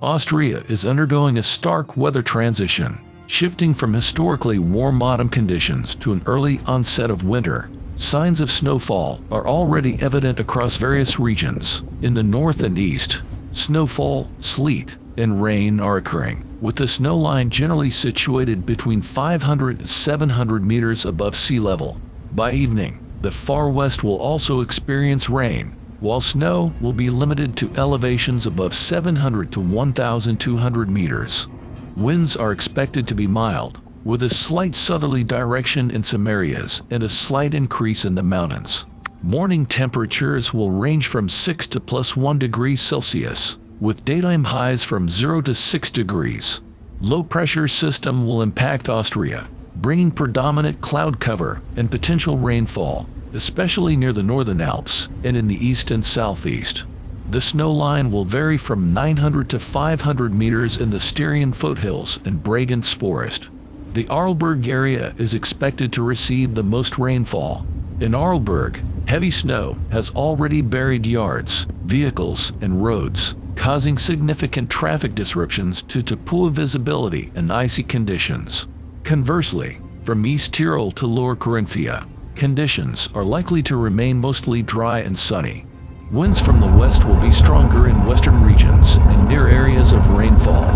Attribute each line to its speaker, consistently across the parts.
Speaker 1: Austria is undergoing a stark weather transition, shifting from historically warm autumn conditions to an early onset of winter. Signs of snowfall are already evident across various regions. In the north and east, snowfall, sleet, and rain are occurring, with the snow line generally situated between 500 and 700 meters above sea level. By evening, the far west will also experience rain, while snow will be limited to elevations above 700 to 1,200 meters. Winds are expected to be mild, with a slight southerly direction in some areas and a slight increase in the mountains. Morning temperatures will range from 6 to +1 degrees Celsius, with daytime highs from 0 to 6 degrees. Low pressure system will impact Austria, bringing predominant cloud cover and potential rainfall, especially near the northern Alps and in the east and southeast. The snow line will vary from 900 to 500 meters in the Styrian foothills and Bregenz Forest. The Arlberg area is expected to receive the most rainfall. In Arlberg, heavy snow has already buried yards, vehicles, and roads, causing significant traffic disruptions due to poor visibility and icy conditions. Conversely, from East Tyrol to Lower Carinthia, conditions are likely to remain mostly dry and sunny. Winds from the west will be stronger in western regions and near areas of rainfall.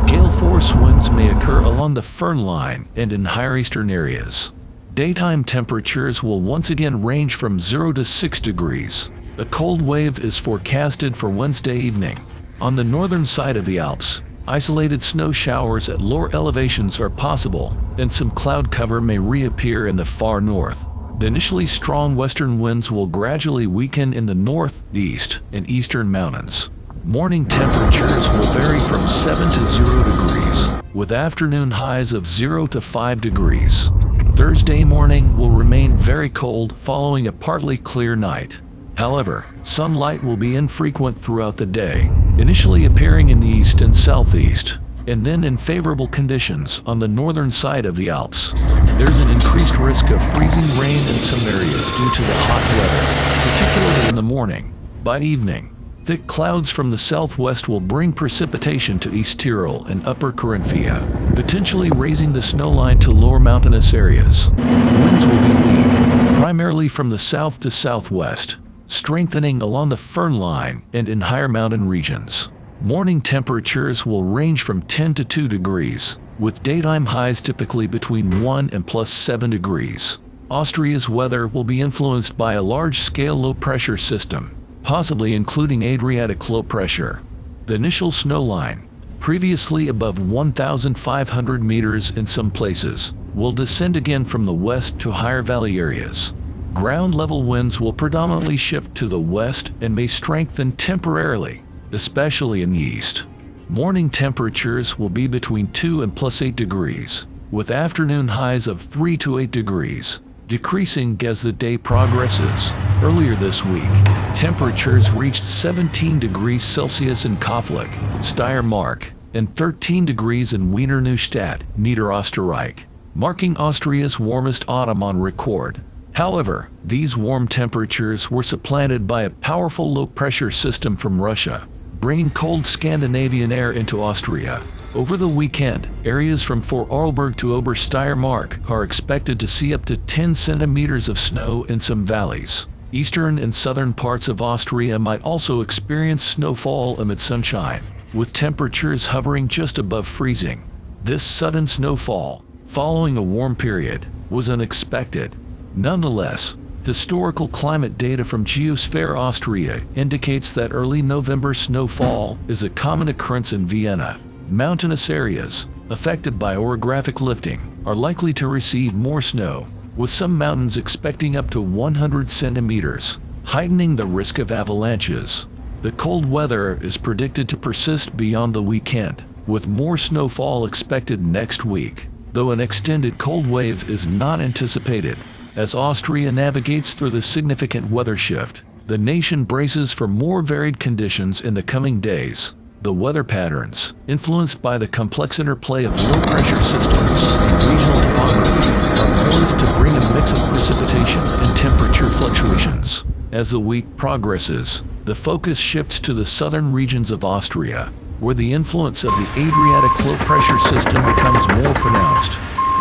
Speaker 1: Gale force winds may occur along the Föhn line and in higher eastern areas. Daytime temperatures will once again range from 0 to 6 degrees. A cold wave is forecasted for Wednesday evening. On the northern side of the Alps, isolated snow showers at lower elevations are possible, and some cloud cover may reappear in the far north. The initially strong western winds will gradually weaken in the north, east, and eastern mountains. Morning temperatures will vary from 7 to 0 degrees, with afternoon highs of 0 to 5 degrees. Thursday morning will remain very cold following a partly clear night. However, sunlight will be infrequent throughout the day, initially appearing in the east and southeast, and then in favorable conditions on the northern side of the Alps. There's an increased risk of freezing rain in some areas due to the hot weather, particularly in the morning. By evening, thick clouds from the southwest will bring precipitation to East Tyrol and Upper Carinthia, potentially raising the snow line to lower mountainous areas. Winds will be weak, primarily from the south to southwest, strengthening along the Föhn line and in higher mountain regions. Morning temperatures will range from 10 to 2 degrees, with daytime highs typically between 1 and +7 degrees. Austria's weather will be influenced by a large-scale low-pressure system, possibly including Adriatic low pressure. The initial snow line, previously above 1,500 meters in some places, will descend again from the west to higher valley areas. Ground-level winds will predominantly shift to the west and may strengthen temporarily, especially in the east. Morning temperatures will be between 2 and +8 degrees, with afternoon highs of 3 to 8 degrees, decreasing as the day progresses. Earlier this week, temperatures reached 17 degrees Celsius in Kaufleck, Steiermark, and 13 degrees in Wiener Neustadt, Niederösterreich, marking Austria's warmest autumn on record. However, these warm temperatures were supplanted by a powerful low-pressure system from Russia, bringing cold Scandinavian air into Austria. Over the weekend, areas from Vorarlberg to Obersteiermark are expected to see up to 10 centimeters of snow in some valleys. Eastern and southern parts of Austria might also experience snowfall amid sunshine, with temperatures hovering just above freezing. This sudden snowfall, following a warm period, was unexpected. Nonetheless, historical climate data from Geosphere Austria indicates that early November snowfall is a common occurrence in Vienna. Mountainous areas, affected by orographic lifting, are likely to receive more snow, with some mountains expecting up to 100 centimeters, heightening the risk of avalanches. The cold weather is predicted to persist beyond the weekend, with more snowfall expected next week, though an extended cold wave is not anticipated. As Austria navigates through the significant weather shift, the nation braces for more varied conditions in the coming days. The weather patterns, influenced by the complex interplay of low-pressure systems and regional topography, are poised to bring a mix of precipitation and temperature fluctuations. As the week progresses, the focus shifts to the southern regions of Austria, where the influence of the Adriatic low-pressure system becomes more pronounced.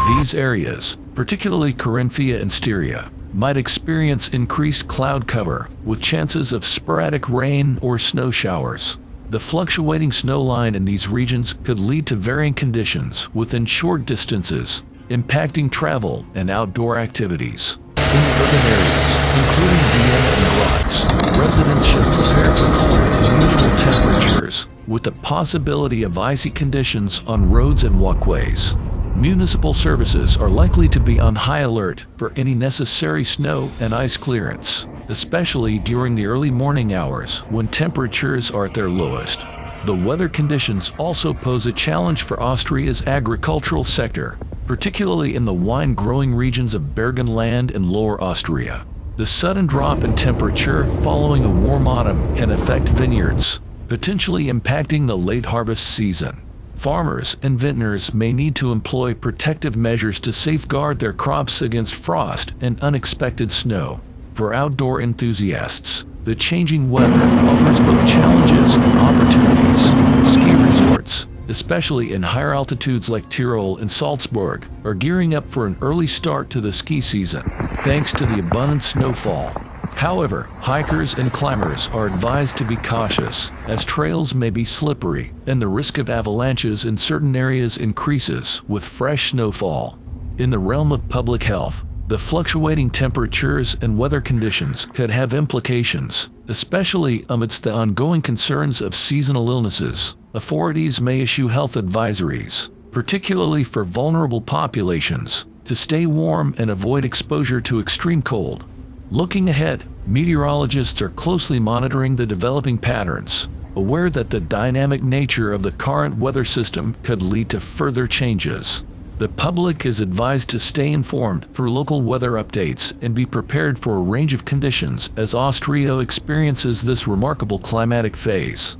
Speaker 1: These areas, particularly Carinthia and Styria, might experience increased cloud cover, with chances of sporadic rain or snow showers. The fluctuating snow line in these regions could lead to varying conditions within short distances, impacting travel and outdoor activities. In urban areas, including Vienna and Graz, residents should prepare for colder than usual temperatures, with the possibility of icy conditions on roads and walkways. Municipal services are likely to be on high alert for any necessary snow and ice clearance, especially during the early morning hours when temperatures are at their lowest. The weather conditions also pose a challenge for Austria's agricultural sector, particularly in the wine-growing regions of Burgenland and Lower Austria. The sudden drop in temperature following a warm autumn can affect vineyards, potentially impacting the late harvest season. Farmers and vintners may need to employ protective measures to safeguard their crops against frost and unexpected snow. For outdoor enthusiasts, the changing weather offers both challenges and opportunities. Ski resorts, especially in higher altitudes like Tyrol and Salzburg, are gearing up for an early start to the ski season, thanks to the abundant snowfall. However, hikers and climbers are advised to be cautious, as trails may be slippery, and the risk of avalanches in certain areas increases with fresh snowfall. In the realm of public health, the fluctuating temperatures and weather conditions could have implications, especially amidst the ongoing concerns of seasonal illnesses. Authorities may issue health advisories, particularly for vulnerable populations, to stay warm and avoid exposure to extreme cold. Looking ahead, meteorologists are closely monitoring the developing patterns, aware that the dynamic nature of the current weather system could lead to further changes. The public is advised to stay informed through local weather updates and be prepared for a range of conditions as Austria experiences this remarkable climatic phase.